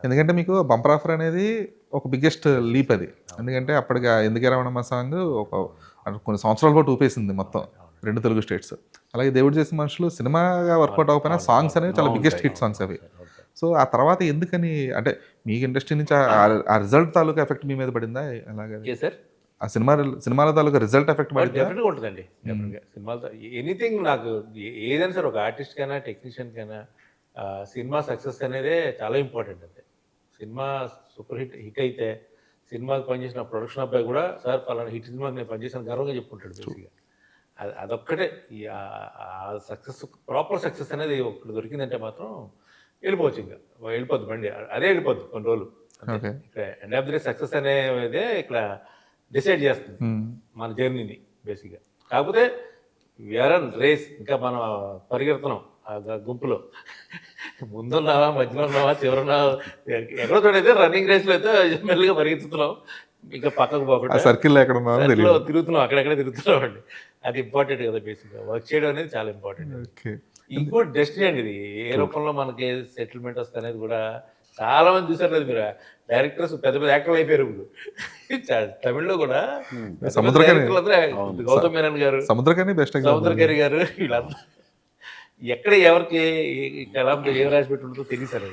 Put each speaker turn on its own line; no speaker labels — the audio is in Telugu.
ఎందుకంటే మీకు బంపర్ ఆఫర్ అనేది ఒక బిగ్గెస్ట్ లీప్ అది. ఎందుకంటే అప్పటికి 'ఎందుకే రమణమ్మ' సాంగ్ ఒక కొన్ని సంవత్సరాల పాటు ఊపేసింది మొత్తం 2 తెలుగు స్టేట్స్. అలాగే 'దేవుడు చేసిన మనుషులు' సినిమాగా వర్కౌట్ అవ్వకపోయినా సాంగ్స్ అనేవి చాలా బిగ్గెస్ట్ హిట్ సాంగ్స్ అవి. సో ఆ తర్వాత ఎందుకని అంటే మీకు ఇండస్ట్రీ నుంచి ఆ రిజల్ట్ తాలూకా ఎఫెక్ట్ మీ మీద పడిందా ఎలాగా?
సార్
ఆ సినిమాల తాలూకా రిజల్ట్ ఎఫెక్ట్ పడిందా?
డెఫినెట్గా ఉంటుందండి. డెఫినెట్గా సినిమాలతో ఎనీథింగ్ నాకు ఏదైనా సరే ఒక ఆర్టిస్ట్ కైనా టెక్నీషియన్ కైనా సినిమా సక్సెస్ అనేదే చాలా ఇంపార్టెంట్. అంతే సినిమా సూపర్ హిట్ అయితే సినిమాకి పనిచేసిన ప్రొడక్షన్ అబ్బాయి కూడా సార్ పలానా హిట్ సినిమాకి నేను పనిచేసిన గర్వంగా చెప్పుకుంటాడు బేసిక్గా. అదొక్కటే సక్సెస్ ప్రాపర్ సక్సెస్ అనేది ఒకటి దొరికిందంటే మాత్రం వెళ్ళిపోవచ్చు, ఇంకా వెళ్ళిపోద్ది బండి అదే వెళ్ళిపోద్ది కొన్ని రోజులు. ఇక్కడ end of the day success అనేదే ఇక్కడ డిసైడ్ చేస్తుంది మన జర్నీని బేసిక్గా. కాకపోతే వీఆర్ ఆన్ రేస్, ఇంకా మనం పరిగెడుతున్నాం ఆ గుంపులో. ముందున్నావా, మధ్యలో ఉన్నావా, చివరున్నావా, ఎక్కడో చూడైతే రన్నింగ్ రేస్లో అయితే మెల్లిగా పరిగెత్తుతున్నాం, ఇంకా పక్కకు పోకుండా
సర్కిల్
తిరుగుతున్నాం, అక్కడెక్కడ తిరుగుతున్నాం అండి. అది ఇంపార్టెంట్ కదా బేసిక్గా. వర్క్ చేయడం అనేది చాలా ఇంపార్టెంట్. ఇంకోటి డెస్టినీ అండి, ఇది ఏ రూపంలో మనకి సెటిల్మెంట్ వస్తుంది అనేది కూడా చాలా మంది చూసారు కదా మీరు. డైరెక్టర్స్ పెద్ద పెద్ద యాక్టర్లు అయిపోయారు ఇప్పుడు. తమిళ్లో కూడా గౌతమ్ మేనన్ గారు, సముద్రకని గారు, వీళ్ళంతా ఎక్కడ ఎవరికి ఎలా ఏం రాసి పెట్టి ఉంటుందో తెలియదు సార్.